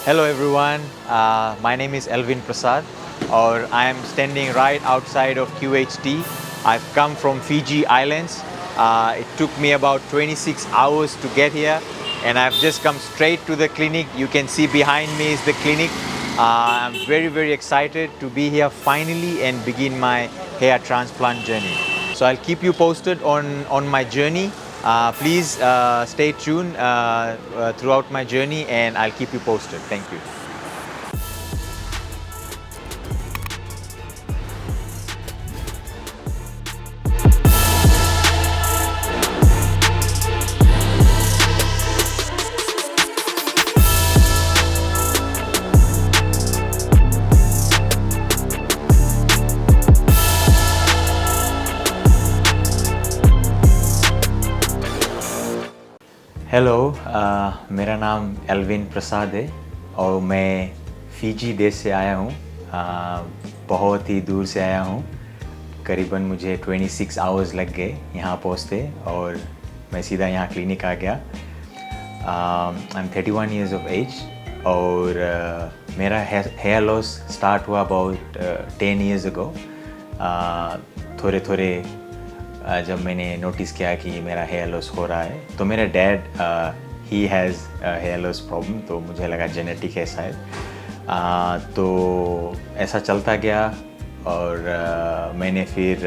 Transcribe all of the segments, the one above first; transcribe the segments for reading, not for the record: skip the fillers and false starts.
Hello everyone, my name is Elvin Prasad or I am standing right outside of QHT. I've come from Fiji Islands. It took me about 26 hours to get here and I've just come straight to the clinic. You can see behind me is the clinic. I'm very excited to be here finally and begin my hair transplant journey. So I'll keep you posted on my journey. Please stay tuned throughout my journey and I'll keep you posted. Thank you. Hello मेरा नाम Alvin प्रसाद है और मैं Fiji देश से आया हूँ। बहुत ही दूर से आया हूँ। करीबन मुझे 26 आवर्स लग गए यहाँ पहुँचते और मैं सीधा यहाँ क्लिनिक आ गया। I am 31 years of age और मेरा हेयर लॉस स्टार्ट हुआ अबाउट 10 years ago। थोड़े जब मैंने नोटिस किया कि मेरा हेयर लॉस हो रहा है तो मेरा डैड ही हैज़ हेयर लॉस प्रॉब्लम, तो मुझे लगा जेनेटिक है शायद। तो ऐसा चलता गया और मैंने फिर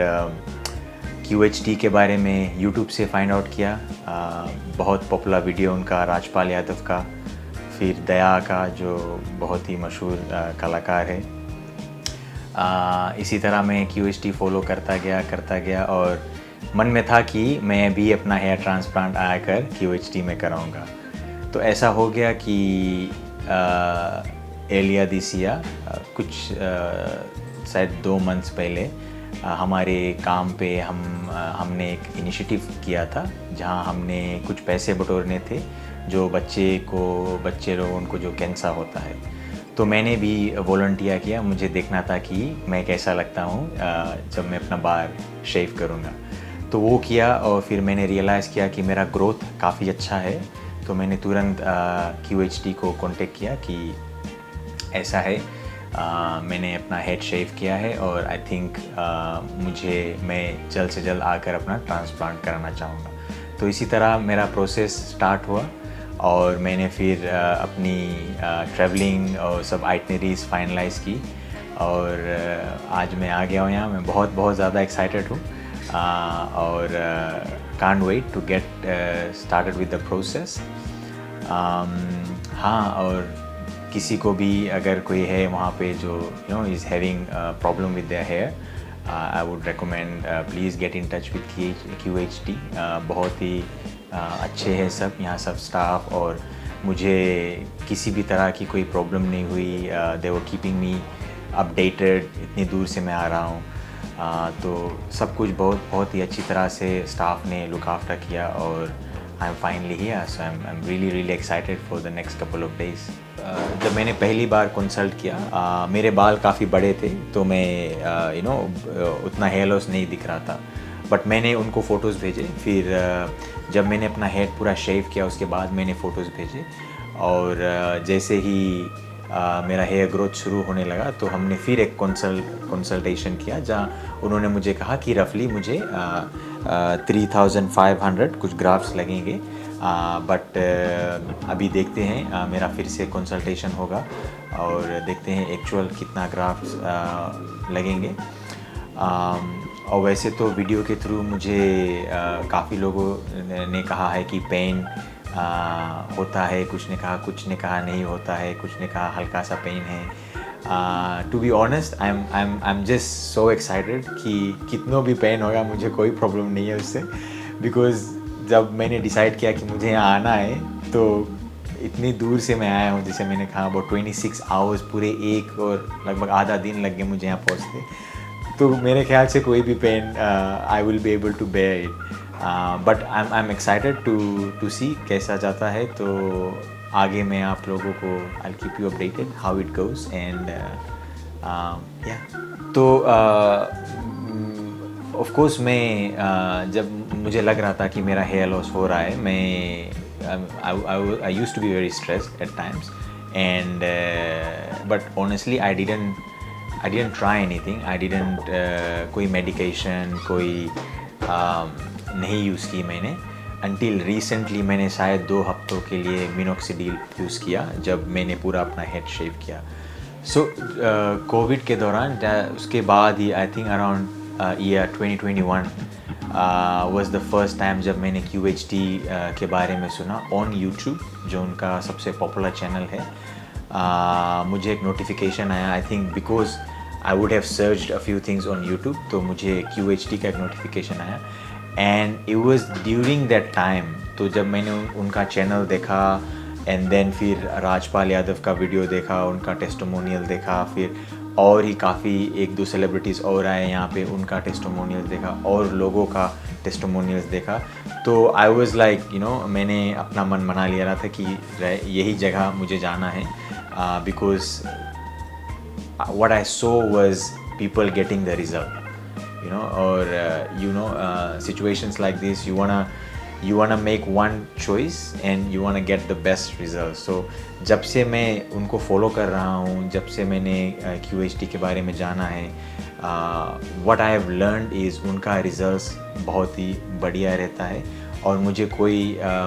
QHT के बारे में यूट्यूब से फाइंड आउट किया। बहुत पॉपुलर वीडियो उनका राजपाल यादव का, फिर दया का जो बहुत ही मशहूर कलाकार है। इसी तरह मैं QHT फॉलो करता गया और मन में था कि मैं भी अपना हेयर ट्रांसप्लांट आकर QHT में कराऊंगा। तो ऐसा हो गया कि एलिया दिस ईयर कुछ शायद 2 months पहले हमारे काम पे हमने एक इनिशिएटिव किया था जहां हमने कुछ पैसे बटोरने थे जो बच्चे लोगों को जो कैंसर होता है। तो मैंने भी वॉलंटियर किया। मुझे देखना था कि मैं कैसा लगता हूँ जब मैं अपना बाल शेव करूँगा। तो वो किया और फिर मैंने रियलाइज़ किया कि मेरा ग्रोथ काफ़ी अच्छा है। तो मैंने तुरंत QHT को कांटेक्ट किया कि ऐसा है। मैंने अपना हेड शेव किया है और आई थिंक मैं जल्द से जल्द आकर अपना ट्रांसप्लांट कराना चाहूँगा। तो इसी तरह मेरा प्रोसेस स्टार्ट हुआ और मैंने फिर अपनी ट्रैवलिंग और सब आइटनरीज फाइनलाइज़ की और आज मैं आ गया हूँ यहाँ। मैं बहुत ज़्यादा एक्साइटेड हूँ और can't wait to get started with the process. हाँ, और किसी को भी अगर कोई है वहाँ पे जो is having problem with their hair, I would recommend please get in touch with QHT। बहुत ही अच्छे हैं सब यहाँ, सब स्टाफ, और मुझे किसी भी तरह की कोई प्रॉब्लम नहीं हुई। दे वर कीपिंग मी अपडेटेड। इतनी दूर से मैं आ रहा हूँ तो सब कुछ बहुत ही अच्छी तरह से स्टाफ ने लुक आफ्टर किया और आई am finally here. So I am really excited for the next couple of days. जब मैंने पहली बार कंसल्ट किया मेरे बाल काफ़ी बड़े थे तो मैं उतना हेयर लॉस नहीं दिख रहा था, बट मैंने उनको फ़ोटोज़ भेजे। फिर जब मैंने अपना हेड पूरा शेव किया उसके बाद मैंने फ़ोटोज़ भेजे और जैसे ही मेरा हेयर ग्रोथ शुरू होने लगा तो हमने फिर एक कंसल्टेशन किया जहाँ उन्होंने मुझे कहा कि रफली मुझे 3500 कुछ ग्राफ्स लगेंगे। बट अभी देखते हैं, मेरा फिर से कंसल्टेशन होगा और देखते हैं एक्चुअल कितना ग्राफ्स लगेंगे। और वैसे तो वीडियो के थ्रू मुझे काफ़ी लोगों ने कहा है कि पेन होता है, कुछ ने कहा नहीं होता है, कुछ ने कहा हल्का सा पेन है। To be honest I am just so excited कि कितना भी पेन होगा मुझे कोई प्रॉब्लम नहीं है उससे, बिकॉज़ जब मैंने डिसाइड किया कि मुझे यहाँ आना है तो इतनी दूर से मैं आया हूँ। जैसे मैंने कहा अबाउट 26 आवर्स, पूरे एक और लगभग आधा दिन लग गए मुझे यहाँ पहुँचते। तो मेरे ख्याल से कोई भी pain I will be able to bear it. But I am excited to see कैसा जाता है। तो आगे मैं आप लोगों को I keep you updated how it goes and yeah. तो ऑफ कोर्स मैं जब मुझे लग रहा था कि मेरा हेयर लॉस हो रहा है, मैं I used to be very stressed at times and but honestly I didn't try anything. I didn't कोई medication कोई नहीं यूज़ की मैंने until recently. मैंने शायद 2 हफ्तों के लिए मिनोक्सिडिल यूज़ किया जब मैंने पूरा अपना हेड शेव किया. सो कोविड के दौरान उसके बाद ही I think around year 2021 was the first time जब मैंने QHT के बारे में सुना ऑन यूट्यूब, जो उनका सबसे पॉपुलर चैनल है. मुझे एक नोटिफिकेशन आया, I think because I would have searched a few things on YouTube, तो मुझे QHT का एक नोटिफिकेशन आया and it was during that time. तो जब मैंने उनका चैनल देखा एंड देन फिर राजपाल यादव का वीडियो देखा, उनका टेस्टिमोनियल देखा, फिर और ही काफ़ी 1-2 सेलिब्रिटीज़ और आए यहाँ पे, उनका टेस्टिमोनियल देखा और लोगों का टेस्टिमोनियल्स देखा. तो आई वाज लाइक मैंने अपना मन बना लिया था कि यही जगह मुझे जाना है, because what I so was people getting the result, और situations like this you wanna make one choice and you wanna get the best result. So जब से मैं उनको फॉलो कर रहा हूँ, जब से मैंने QHT के बारे में जाना है, what I have learned is उनका रिजल्ट्स बहुत ही बढ़िया रहता है. और मुझे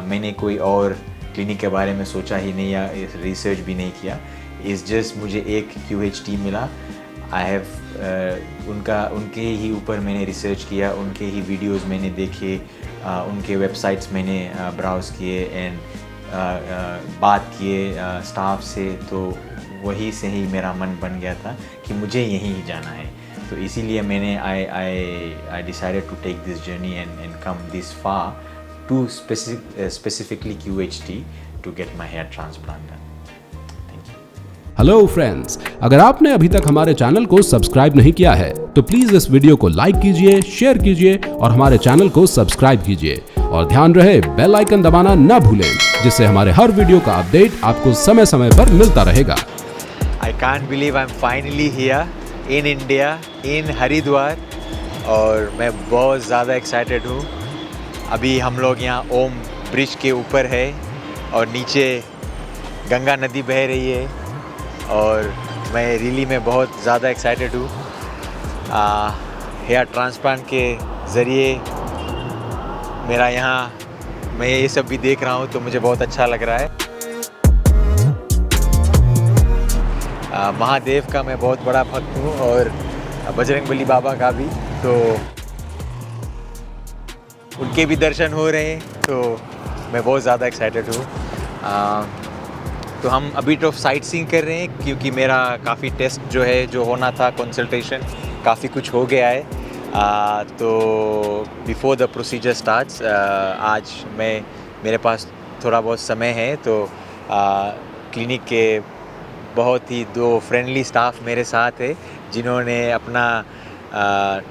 मैंने कोई और क्लिनिक के बारे में सोचा ही नहीं या रिसर्च भी नहीं किया. इस जस्ट मुझे एक QHT मिला. आई हैव उनके ही ऊपर मैंने रिसर्च किया, उनके ही वीडियोस मैंने देखे, उनके वेबसाइट्स मैंने ब्राउज़ किए एंड बात किए स्टाफ से. तो वही से ही मेरा मन बन गया था कि मुझे यहीं ही जाना है. तो इसीलिए मैंने I decided to take this journey and come this far to specifically QHT to get my hair transplant done. Hello friends, अगर आपने अभी तक हमारे चैनल को सब्सक्राइब नहीं किया है तो प्लीज इस वीडियो को लाइक कीजिए, शेयर कीजिए और हमारे चैनल को सब्सक्राइब कीजिए. और ध्यान रहे बेल आइकन दबाना ना भूलें, जिससे हमारे हर वीडियो का अपडेट आपको समय समय पर मिलता रहेगा. I can't believe I am finally here in India, in Haridwar, और मैं बहुत ज़्यादा एक्साइटेड हूँ. अभी हम लोग यहाँ ओम ब्रिज के ऊपर है और नीचे गंगा नदी बह रही है और मैं रियली में बहुत ज़्यादा एक्साइटेड हूँ. हेयर ट्रांसप्लांट के ज़रिए मेरा यहाँ मैं ये सब भी देख रहा हूँ तो मुझे बहुत अच्छा लग रहा है. महादेव का मैं बहुत बड़ा भक्त हूँ और बजरंगबली बाबा का भी, तो उनके भी दर्शन हो रहे हैं, तो मैं बहुत ज़्यादा एक्साइटेड हूँ. तो हम अभी तो साइट सीइंग कर रहे हैं क्योंकि मेरा काफ़ी टेस्ट जो होना था, कंसल्टेशन काफ़ी कुछ हो गया है. तो बिफोर द प्रोसीजर स्टार्ट्स आज मेरे पास थोड़ा बहुत समय है, तो क्लिनिक के बहुत ही 2 फ्रेंडली स्टाफ मेरे साथ है जिन्होंने अपना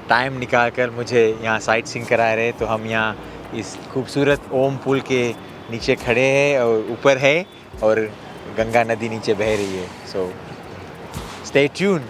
टाइम निकाल कर मुझे यहाँ साइट सीइंग करा रहे. तो हम यहाँ इस खूबसूरत ओम पुल के नीचे खड़े हैं और ऊपर है और गंगा नदी नीचे बह रही है. So stay tune.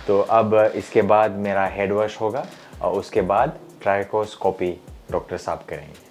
तो अब इसके बाद मेरा हेड वॉश होगा और उसके बाद ट्राइकोस्कोपी डॉक्टर साहब करेंगे.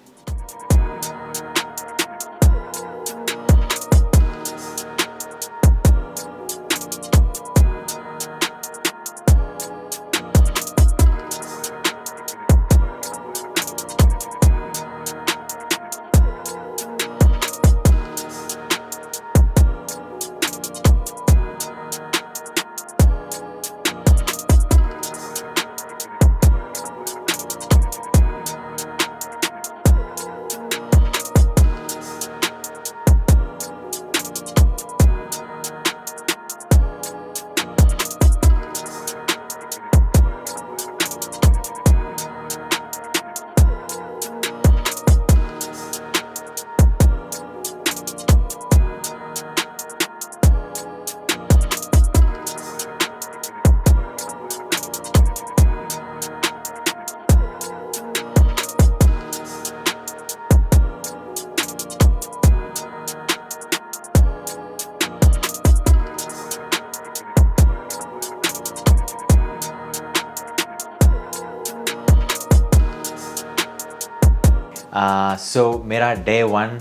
सो मेरा डे 1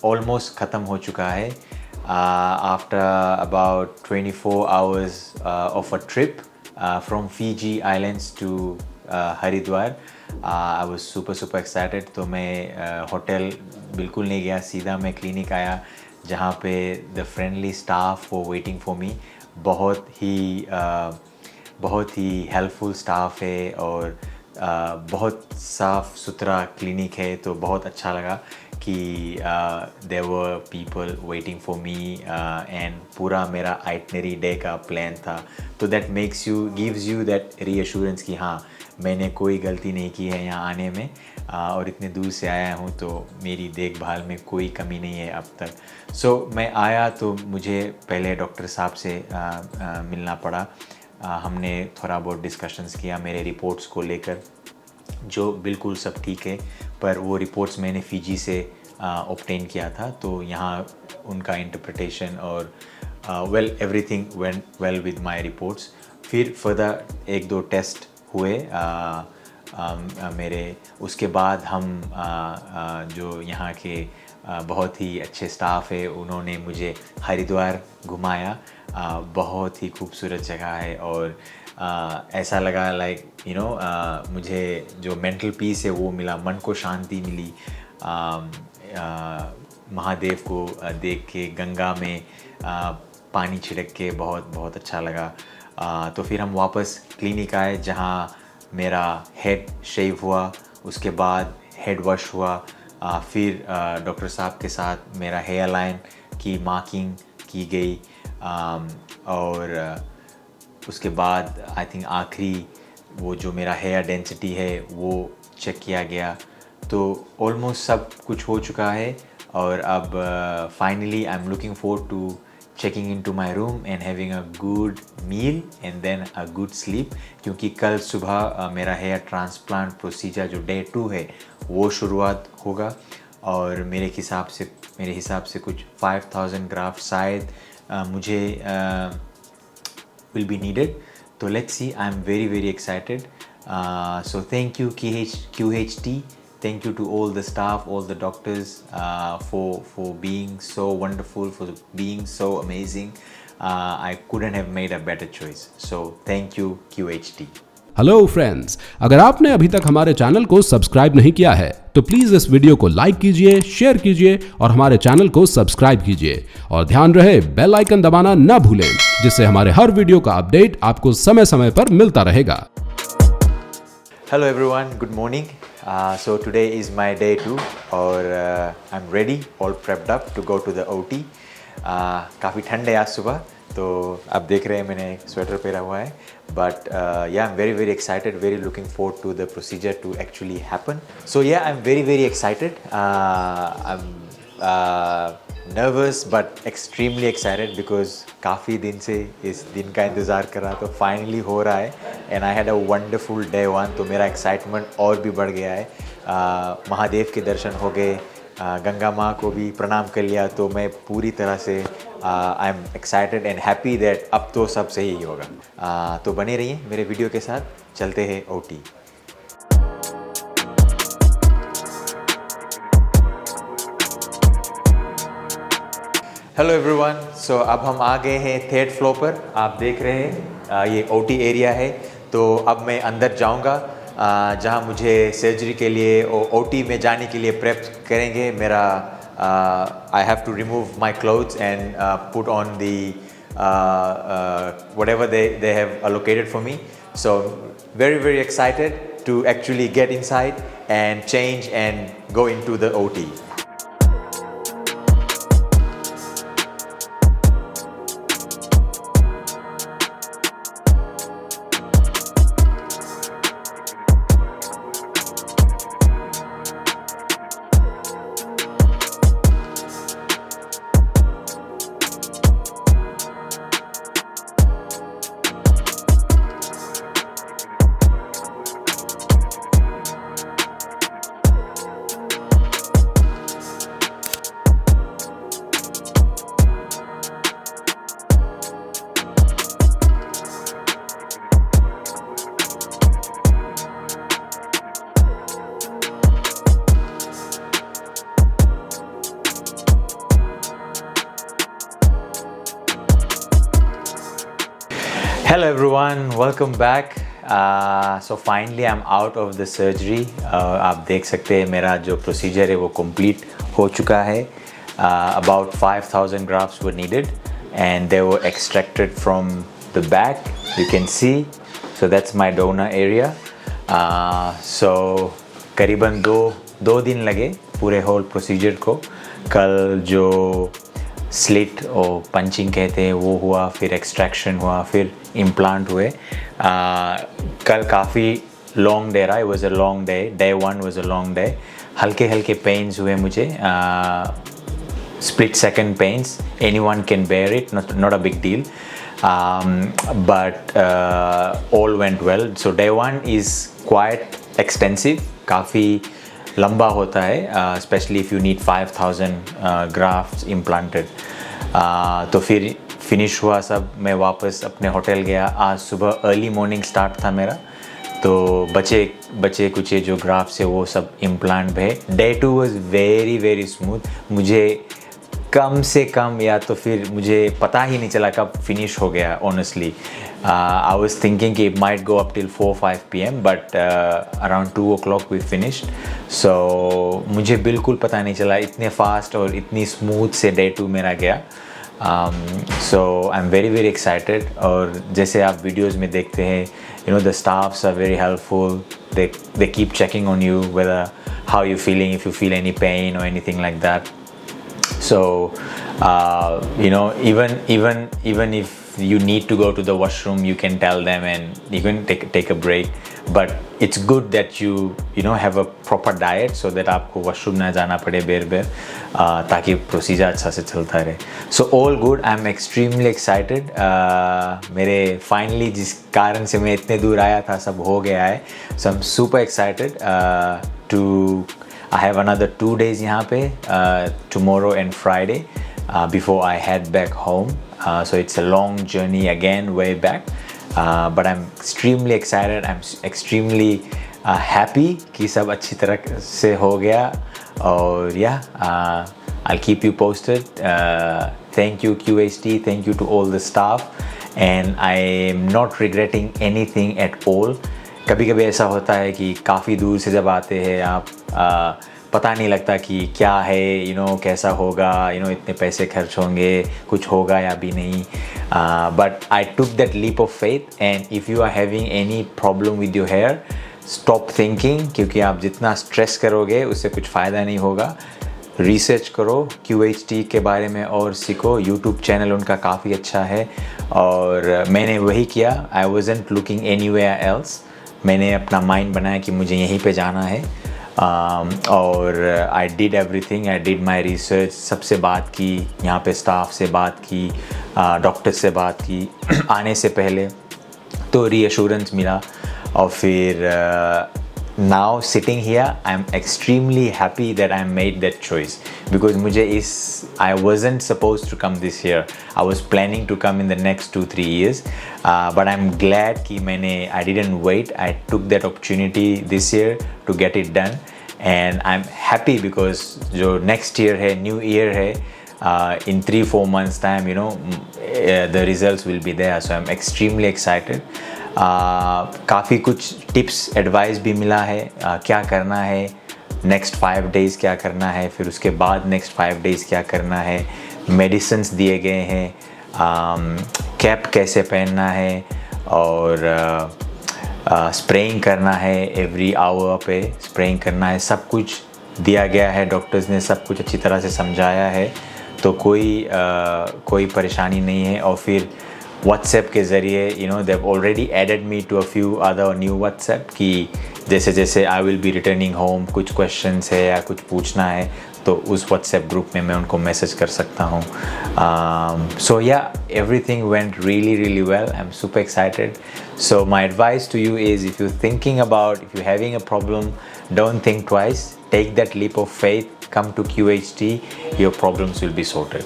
ऑलमोस्ट ख़त्म हो चुका है after about 24 hours of a trip from Fiji islands to Haridwar. I was super excited. तो मैं होटल बिल्कुल नहीं गया, सीधा मैं क्लिनिक आया जहाँ पे द फ्रेंडली स्टाफ वो वेटिंग फॉर मी. बहुत ही हेल्पफुल स्टाफ है और बहुत साफ़ सुथरा क्लिनिक है. तो बहुत अच्छा लगा कि there were people waiting for me and पूरा मेरा आइटनरी डे का प्लान था. तो that gives you that reassurance कि हाँ, मैंने कोई गलती नहीं की है यहाँ आने में और इतने दूर से आया हूँ तो मेरी देखभाल में कोई कमी नहीं है अब तक. सो मैं आया तो मुझे पहले डॉक्टर साहब से मिलना पड़ा. हमने थोड़ा बहुत डिस्कशंस किया मेरे रिपोर्ट्स को लेकर, जो बिल्कुल सब ठीक है, पर वो रिपोर्ट्स मैंने फ़िजी से ऑब्टेन किया था. तो यहाँ उनका इंटरप्रिटेशन और well everything went well with my reports. फिर फर्दर 1-2 टेस्ट हुए मेरे. उसके बाद हम जो यहाँ के बहुत ही अच्छे स्टाफ है उन्होंने मुझे हरिद्वार घुमाया. बहुत ही खूबसूरत जगह है और ऐसा लगा लाइक मुझे जो मेंटल पीस है वो मिला, मन को शांति मिली. महादेव को देख के, गंगा में पानी छिड़क के बहुत अच्छा लगा. तो फिर हम वापस क्लिनिक आए जहाँ मेरा हेड शेव हुआ, उसके बाद हेड वॉश हुआ. फिर डॉक्टर साहब के साथ मेरा हेयर लाइन की मार्किंग की गई और उसके बाद आई थिंक आखिरी वो जो मेरा हेयर डेंसिटी है वो चेक किया गया. तो ऑलमोस्ट सब कुछ हो चुका है और अब finally I am looking forward to checking into my room and having a good meal and then a good sleep. क्योंकि कल सुबह मेरा हेयर ट्रांसप्लांट प्रोसीजर जो डे 2 है वो शुरुआत होगा और मेरे हिसाब से कुछ 5000 ग्राफ्ट शायद मुझे will be needed. तो let's see. I'm very excited. So thank you QHT. Thank you to all the staff, all the doctors for being so wonderful, for being so amazing. I couldn't have made a better choice. So thank you QHT. Hello friends, अगर आपने अभी तक हमारे channel को subscribe नहीं किया है तो प्लीज इस वीडियो को लाइक कीजिए, शेयर कीजिए और हमारे चैनल को सब्सक्राइब कीजिए. और ध्यान रहे बेल आइकन दबाना ना भूलें, जिससे हमारे हर वीडियो का अपडेट आपको समय समय पर मिलता रहेगा. Hello everyone, good morning. So today is my day 2 और I'm ready, all prepped up to go to the OT. काफ़ी ठंड है आज सुबह, तो आप देख रहे हैं मैंने स्वेटर पहना हुआ है. But yeah, I'm very excited, very looking forward to the procedure to actually happen. So yeah, I'm very excited. I'm nervous but extremely excited because काफ़ी दिन से इस दिन का इंतज़ार कर रहा, तो फाइनली हो रहा है. And I had a wonderful day 1. तो मेरा एक्साइटमेंट और भी बढ़ गया है. महादेव के दर्शन हो गए, गंगा माँ को भी प्रणाम कर लिया. तो मैं पूरी तरह से आई am excited and happy that अब तो सब सही ही होगा. तो बने रहिए मेरे वीडियो के साथ. चलते हैं OT. Hello everyone. सो अब हम आ गए हैं 3rd फ्लोर पर. आप देख रहे हैं ये OT एरिया है. तो अब मैं अंदर जाऊंगा जहां मुझे सर्जरी के लिए और OT में जाने के लिए प्रेप करेंगे. मेरा I have to remove my clothes and put on the whatever they have allocated for me. So very excited to actually get inside and change and go into the OT. Hello everyone, welcome back. So finally I'm out of the surgery. आप देख सकते हैं मेरा जो procedure है वो complete हो चुका है. About 5,000 grafts were needed and they were extracted from the back. You can see. So that's my donor area. So करीबन दो दिन लगे पूरे whole procedure को. कल जो स्लिट और पंचिंग कहते हैं वो हुआ, फिर एक्सट्रैक्शन हुआ, फिर इम्प्लांट हुए. कल काफ़ी लॉन्ग डे रहा. It was a long day. Day 1 was a long day. हल्के हल्के पेन्स हुए मुझे, split second pains. Anyone can bear it, not a big deal. But all went well. So day 1 is quite extensive, काफ़ी लंबा होता है, specially if you need 5,000 grafts implanted. तो फिर फिनिश हुआ सब. मैं वापस अपने होटल गया. आज सुबह अर्ली मॉर्निंग स्टार्ट था मेरा. तो बचे कुछ जो ग्राफ्ट्स है वो सब इम्प्लांट भे. Day 2 was very very smooth. मुझे कम से कम या तो फिर मुझे पता ही नहीं चला कब फिनिश हो गया. Honestly I was thinking it might go up till 4-5 p.m. but around 2 o'clock we finished. So मुझे बिल्कुल पता नहीं चला, इतने फास्ट और इतनी स्मूथ से डे 2 मेरा गया. So I'm very very excited. और जैसे आप वीडियोज़ में देखते हैं, you know the staffs are very helpful. They keep checking on you whether how you're feeling, if you feel any pain or anything like that. So you know, even if you need to go to the washroom, you can tell them and you can take a break. But it's good that you know have a proper diet so that आपको washroom ना जाना पड़े बेर ताकि procedure अच्छा से चलता रहे. So all good. I'm extremely excited. मेरे finally जिस कारण से मैं इतने दूर आया था सब हो गया है. So I'm super excited I have another 2 days यहाँ पे, tomorrow and Friday, before I head back home. So it's a long journey again, way back. But I'm extremely excited. I'm extremely happy कि सब अच्छी तरह से हो गया. और I'll keep you posted. Thank you QHT. Thank you to all the staff. And I am not regretting anything at all. कभी कभी ऐसा होता है कि काफ़ी दूर से जब आते हैं आप, पता नहीं लगता कि क्या है, you know, कैसा होगा, you know, इतने पैसे खर्च होंगे, कुछ होगा या भी नहीं. But I took that leap of faith. And if you are having any problem with your hair, stop thinking, क्योंकि आप जितना स्ट्रेस करोगे उससे कुछ फ़ायदा नहीं होगा. रिसर्च करो QHT के बारे में और सीखो. यूट्यूब चैनल उनका काफ़ी अच्छा है और मैंने वही किया. I wasn't looking anywhere else. मैंने अपना माइंड बनाया कि मुझे यहीं पे जाना है. और I did everything. I did my research. सबसे बात की, यहाँ पे स्टाफ से बात की, डॉक्टर से बात की आने से पहले, तो रीअश्योरेंस मिला. और फिर now sitting here, I'm extremely happy that I made that choice, because I wasn't supposed to come this year. I was planning to come in the next 2-3 years, but I'm glad कि I didn't wait. I took that opportunity this year to get it done, and I'm happy because जो next year है, new year है, in 3-4 months time, you know, the results will be there. So I'm extremely excited. काफ़ी कुछ tips advice भी मिला है, क्या करना है नेक्स्ट 5 days, क्या करना है फिर उसके बाद नेक्स्ट 5 days क्या करना है. मेडिसिन्स दिए गए हैं, कैप कैसे पहनना है और स्प्रेइंग करना है, एवरी आवर पे स्प्रेइंग करना है. सब कुछ दिया गया है. डॉक्टर्स ने सब कुछ अच्छी तरह से समझाया है, तो कोई परेशानी नहीं है. और फिर व्हाट्सएप के ज़रिए, you know, they've already added me to a few other new WhatsApp कि जैसे आई विल बी रिटर्निंग होम, कुछ क्वेश्चंस है या कुछ पूछना है तो उस व्हाट्सएप ग्रुप में मैं उनको मैसेज कर सकता हूँ. So yeah, everything went really really well. I'm super excited. So my advice to you is, if you're having a problem, don't think twice. Take that leap of faith. Come to QHT. Your problems will be sorted.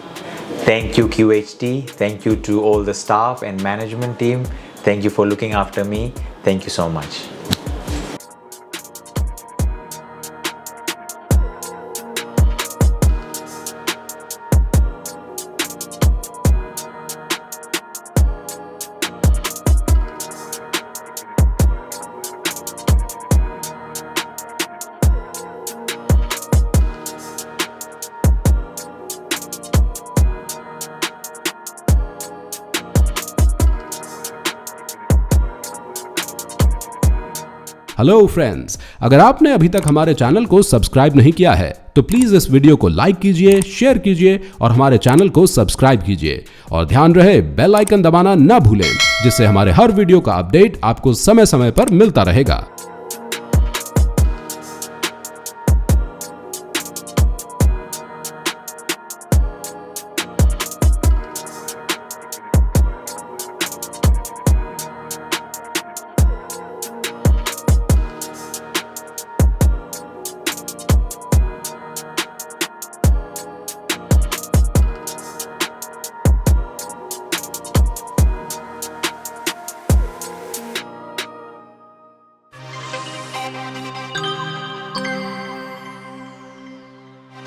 Thank you QHT. Thank you to all the staff and management team. Thank you for looking after me. Thank you so much. Hello friends, अगर आपने अभी तक हमारे channel को subscribe नहीं किया है तो प्लीज इस वीडियो को लाइक कीजिए, शेयर कीजिए और हमारे चैनल को सब्सक्राइब कीजिए। और ध्यान रहे बेल आइकन दबाना ना भूलें, जिससे हमारे हर वीडियो का अपडेट आपको समय समय पर मिलता रहेगा।